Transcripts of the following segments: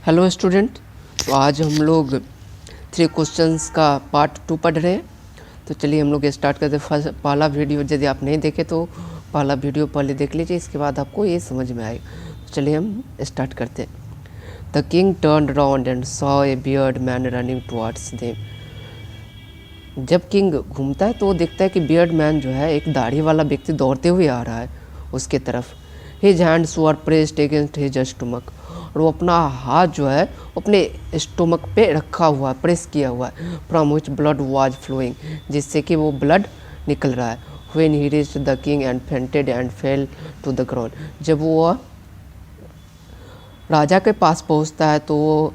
Hello student. तो आज हम लोग 3 क्वेश्चंस का पार्ट 2 पढ़ रहे हैं। तो चलिए हम लोग स्टार्ट करते हैं। फर्स्ट पहला वीडियो यदि आप नहीं देखे तो पहला वीडियो पहले देख लीजिए, इसके बाद आपको ये समझ में आएगा। तो चलिए हम स्टार्ट करते हैं। The king turned round and saw a beard man running towards them. जब किंग घूमता है तो वो देखता है कि बियर्ड मैन जो है एक दाढ़ी वाला व्यक्ति दौड़ते हुए आ रहा है उसके तरफ। His hands were pressed against his stomach, और वो अपना हाथ जो है अपने स्टोमक पे रखा हुआ है, प्रेस किया हुआ है। From which blood was flowing, जिससे कि वो ब्लड निकल रहा है। When he reached the king and fainted and fell to the ground, जब वो राजा के पास पहुंचता है तो वो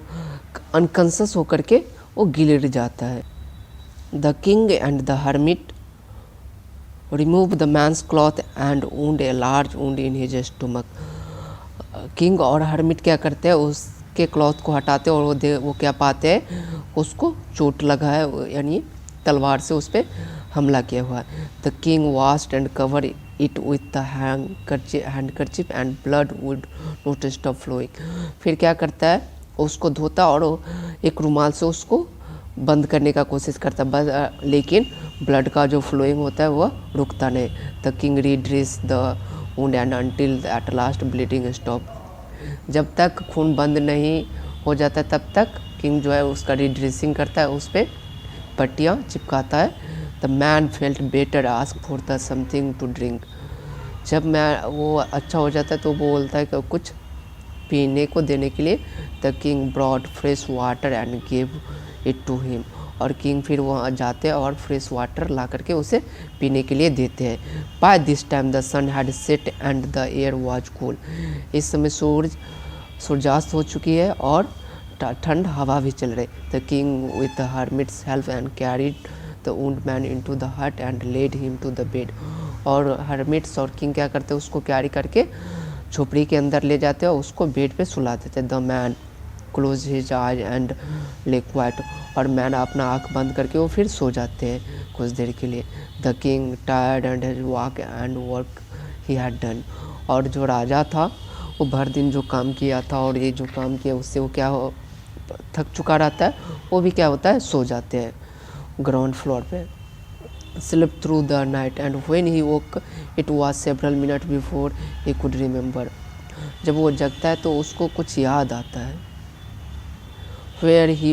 अनकॉन्शियस होकर के वो गिर जाता है। The king and the hermit remove the man's cloth and wound a large wound in his stomach. King और हर्मिट क्या करते हैं, उसके क्लॉथ को हटाते हैं और वो क्या पाते हैं, उसको चोट लगा है, यानी तलवार से उस पर हमला किया हुआ है। The king washed and cover it with the handkerchief and blood would not stop flowing. फिर क्या करता है, उसको धोता और एक रुमाल से उसको बंद करने का कोशिश करता है, लेकिन ब्लड का जो फ्लोइंग होता है वह रुकता नहीं। The king redress the wound and until at last bleeding stop. जब तक खून बंद नहीं हो जाता तब तक किंग जो है उसका रीड्रेसिंग करता है, उस पर पट्टियाँ चिपकाता है। The man felt better ask for the something to drink. जब मैं वो अच्छा हो जाता है तो वो बोलता है कि कुछ पीने को देने के लिए। The king brought fresh water and give it to him, और किंग फिर वहाँ जाते हैं और फ्रेश वाटर ला करके उसे पीने के लिए देते हैं। By this time the sun had set and the air was cool. इस समय सूर्यास्त हो चुकी है और ठंड हवा भी चल रही। The king with the hermit's help and carried the wound man into the hut and led him to the bed. और हर्मिट्स और किंग क्या करते हैं, उसको कैरी करके झोपड़ी के अंदर ले जाते हैं और उसको बेड पे सुला देते हैं। The man close his eyes and ले क्वाइट, और मैन अपना आँख बंद करके वो फिर सो जाते हैं कुछ देर के लिए। The king tired and his walk and work he had done. और जो राजा था वो भर दिन जो काम किया था और ये जो काम किया उससे वो क्या हो थक चुका रहता है, वो भी क्या होता है, सो जाते हैं ग्राउंड फ्लोर पे। Slip through the night and when he woke it was several minute before he could remember. जब वो जगता है तो उसको कुछ याद आता है। Where he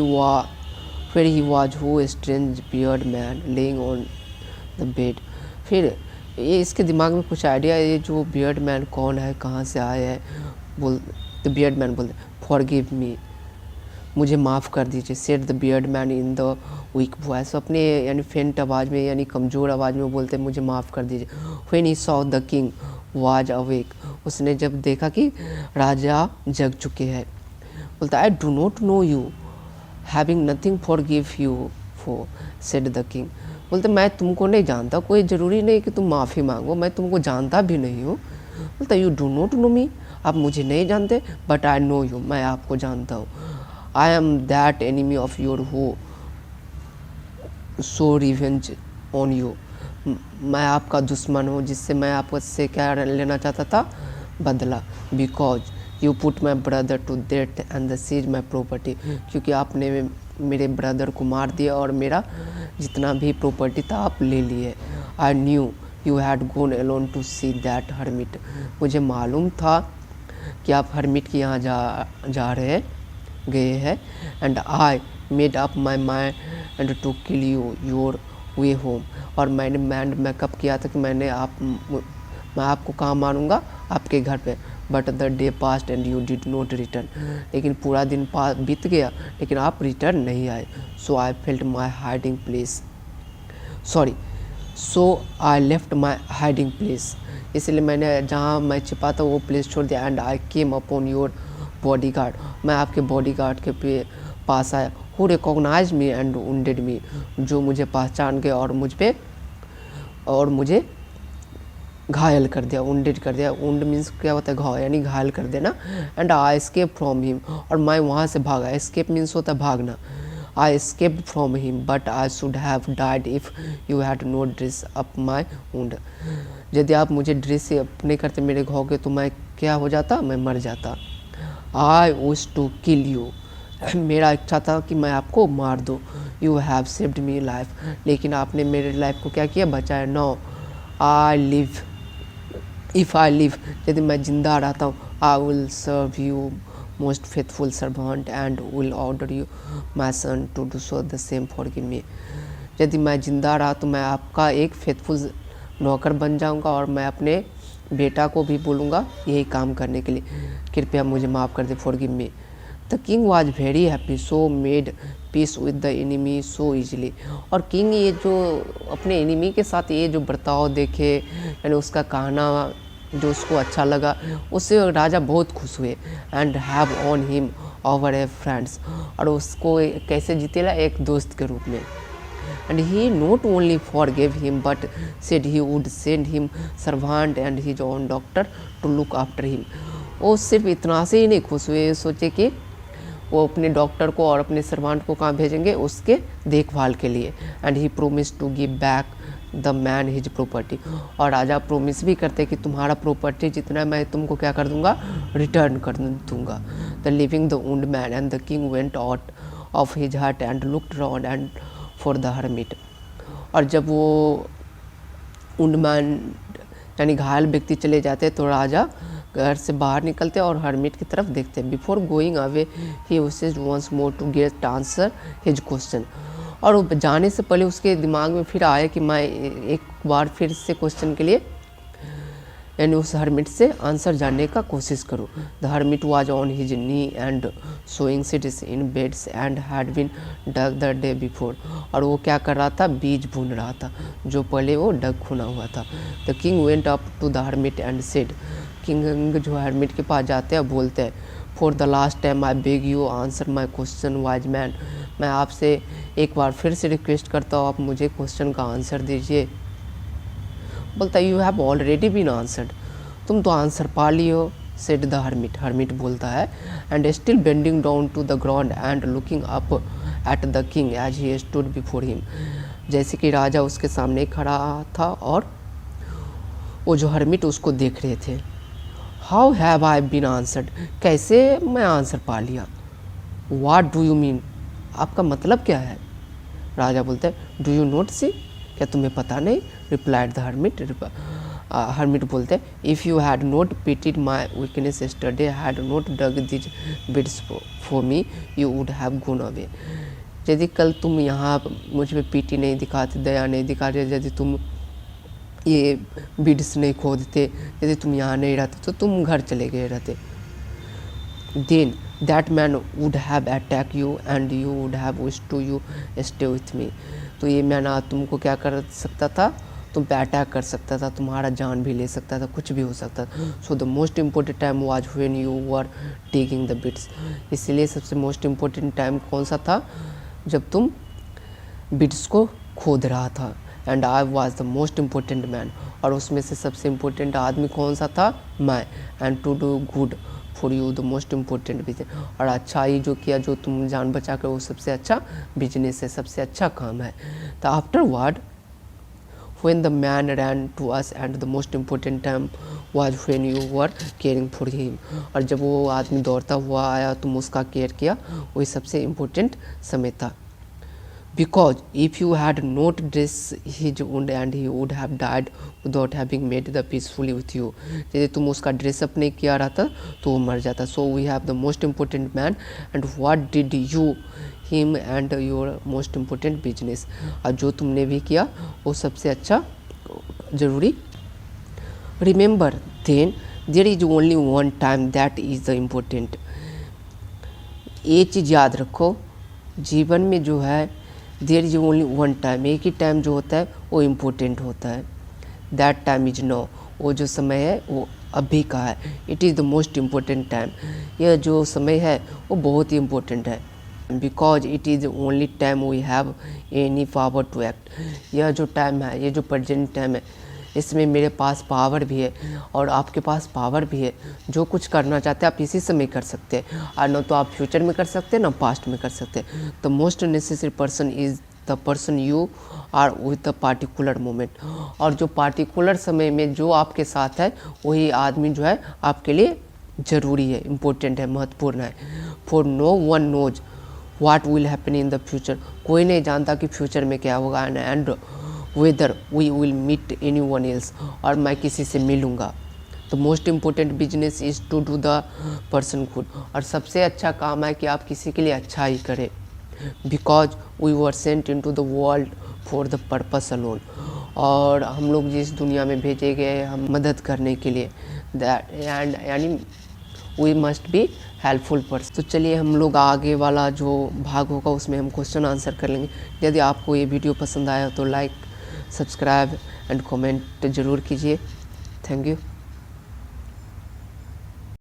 was who a strange bearded man laying on the bed। फिर ये इसके दिमाग में कुछ आइडिया, ये जो बियर्ड मैन कौन है, कहाँ से आया है। द बियर्ड मैन बोलते फॉरगिव मी, मुझे माफ़ कर दीजिए। Said the beard man in the week voice, अपने यानी फेंट आवाज़ में यानी कमज़ोर आवाज़ में बोलते मुझे माफ़ कर दीजिए। When he saw the king was awake, उसने जब देखा कि राजा जग चुके हैं, बोलता I do not know you having nothing for give you for, said the king. बोलते मैं तुमको नहीं जानता, कोई ज़रूरी नहीं कि तुम माफ़ी मांगो, मैं तुमको जानता भी नहीं हूँ। बोलता यू डू नॉट नो मी, आप मुझे नहीं जानते, बट आई नो यू, मैं आपको जानता हूँ। I am that enemy of your who so revenge on you, मैं आपका दुश्मन हूँ जिससे मैं आपसे क्या लेना चाहता था, बदला। Because you put my brother to death and the seize my property, क्योंकि आपने मेरे ब्रदर को मार दिया और मेरा जितना भी प्रॉपर्टी था आप ले लिए। I knew you had gone alone to see that hermit, मुझे मालूम था कि आप हर्मिट के यहाँ जा गए हैं। And I made up my mind to kill you your way home, और मैंने माइंड मेकअप किया था कि मैं आपको कहाँ मारूंगा, आपके घर पे। But the day past and you did not return, लेकिन पूरा दिन बीत गया लेकिन आप रिटर्न नहीं आए। So I felt my hiding place, so I left my hiding place, इसलिए मैंने जहाँ मैं छिपा था वो प्लेस छोड़ दिया। And I came upon your body guard, मैं आपके बॉडी गार्ड के पास आया। Who recognize me and wounded me, जो मुझे पहचान गए और मुझे घायल कर दिया, वुंडेड कर दिया। वुंड मीन्स क्या होता है, घाव यानी घायल कर देना। And I escape from him, और मैं वहाँ से भागा। एस्केप मीन्स होता है भागना। I escape from him but I should have died if you had not dress up my wound, यदि आप मुझे ड्रेस नहीं करते मेरे घाव के तो मैं क्या हो जाता, मैं मर जाता। I wish to kill you, मेरा इच्छा था कि मैं आपको मार दूँ। You have saved me life, लेकिन आपने मेरे लाइफ को क्या किया, बचाया। No I live, if I live, यदि मैं जिंदा रहता हूँ, I will serve you most faithful servant and will order you my son to do so the same forgive me. यदि मैं जिंदा रहा तो मैं आपका एक फेथफुल नौकर बन जाऊंगा और मैं अपने बेटा को भी बोलूँगा यही काम करने के लिए, कृपया मुझे माफ़ कर दे, forgive me. The king was very happy, so made peace with the enemy so easily. और किंग ये जो अपने एनिमी के साथ ये जो बर्ताव देखे, यानी उसका कहना जो उसको अच्छा लगा, उससे राजा बहुत खुश हुए। And have on him over A friends, और उसको कैसे जीतेला, एक दोस्त के रूप में। And he not only forgave him but said he would send him servant and his own doctor to look after him। वो सिर्फ इतना से ही नहीं खुश हुए, सोचे कि वो अपने डॉक्टर को और अपने सर्वांट को कहाँ भेजेंगे, उसके देखभाल के लिए। And he promise to give back the man his property, और राजा प्रोमिस भी करते कि तुम्हारा प्रॉपर्टी जितना मैं तुमको क्या कर दूंगा, रिटर्न कर दूंगा। The living the wound man and the king went out of his hut and looked round and for the hermit. और जब वो उंडमैन यानी घायल व्यक्ति चले जाते तो राजा घर से बाहर निकलते और हर्मिट की तरफ देखते। Before going away he wished once more to get answer his question, और वो जाने से पहले उसके दिमाग में फिर आया कि मैं एक बार फिर से क्वेश्चन के लिए यानी उस हर्मिट से आंसर जानने का कोशिश करूँ। The hermit was on his knee and sowing seeds in beds and had been dug the day before, और वो क्या कर रहा था, बीज भून रहा था जो पहले वो डग खुना हुआ था। The king went up to the hermit and said, king जो हर्मिट के पास जाते हैं बोलते हैं, for the last time I beg you answer my question wise man, मैं आपसे एक बार फिर से रिक्वेस्ट करता हूँ, आप मुझे क्वेश्चन का आंसर दीजिए। बोलता है, you have already been answered, तुम तो आंसर पा ली हो। सेड द हर्मिट, हर्मिट बोलता है, and still bending down to the ground and looking up at the king as he stood before him, जैसे कि राजा उसके सामने खड़ा था और वो जो हर्मिट उसको देख रहे थे। How have I been answered, कैसे मैं आंसर पा लिया। वाट डू यू मीन, आपका मतलब क्या है। राजा बोलते हैं, डू यू नोट सी, क्या तुम्हें पता नहीं। रिप्लाइड द हर्मिट, हर्मिट बोलते हैं, if you had not pitied my weakness yesterday, had not dug these beds for me, you would have gone away. यदि कल तुम यहाँ मुझ पे पीटी नहीं दिखाते, दया नहीं दिखाते, यदि तुम ये बिड्स नहीं खोदते, यदि तुम यहाँ नहीं रहते तो तुम घर चले गए रहते। Then that man would have attack you and you would have wish to you stay with me, तो ये मैन तुमको क्या कर सकता था, तुम पे अटैक कर सकता था, तुम्हारा जान भी ले सकता था, कुछ भी हो सकता था। So the most important time was when you were taking the bits, इसलिए सबसे मोस्ट इम्पोर्टेंट टाइम कौन सा था, जब तुम बिट्स को खोद रहा था। And I was the most important man, और उसमें से सबसे इम्पोर्टेंट आदमी कौन सा था, मैं। And to do good for you the most important business, और अच्छाई जो किया, जो तुम जान बचा कर, वो सबसे अच्छा बिजनेस है, सबसे अच्छा काम है। तो after word when the man ran to us and the most important time was when you were caring for him, और जब वो आदमी दौड़ता हुआ आया तुम उसका केयर किया, वही सबसे इम्पोर्टेंट समय था। Because if you had not dressed his wound and he would have died without having made the peacefully with you, यदि तुम उसका ड्रेसअप नहीं किया रहता तो वो मर जाता। So we have the most important man and what did you him and your most important business, और जो तुमने भी किया वो सबसे अच्छा ज़रूरी। Remember then there is only one time that is the important, ये चीज़ याद रखो, जीवन में जो है there is only one time, एक ही टाइम जो होता है वो इम्पोर्टेंट होता है। दैट टाइम इज नो, वो जो समय है वो अभी का है। It is the most important time, यह जो समय है वो बहुत ही इम्पोर्टेंट है। Because it is only time we have any power to act, यह जो टाइम है, ये जो प्रेजेंट टाइम है, इसमें मेरे पास पावर भी है और आपके पास पावर भी है। जो कुछ करना चाहते हैं आप इसी समय कर सकते हैं, और न तो आप फ्यूचर में कर सकते हैं ना पास्ट में कर सकते हैं। The most necessary person is the person you are with the particular moment, और जो पार्टिकुलर समय में जो आपके साथ है वही आदमी जो है आपके लिए ज़रूरी है, इम्पोर्टेंट है, महत्वपूर्ण है। For no one knows what will happen in the future, कोई नहीं जानता कि फ्यूचर में क्या होगा, and whether we will meet any one else, और मैं किसी से मिलूँगा। The most important business is to do the person good, और सबसे अच्छा काम है कि आप किसी के लिए अच्छा ही करें। Because we were sent into the world for the purpose alone, और हम लोग जिस दुनिया में भेजे गए हम मदद करने के लिए, दैट एंड यानी we must be helpful person. तो चलिए हम लोग आगे वाला जो भाग होगा उसमें हम क्वेश्चन आंसर कर लेंगे। यदि आपको ये वीडियो पसंद आया तो लाइक, सब्सक्राइब एंड कमेंट ज़रूर कीजिए। Thank you.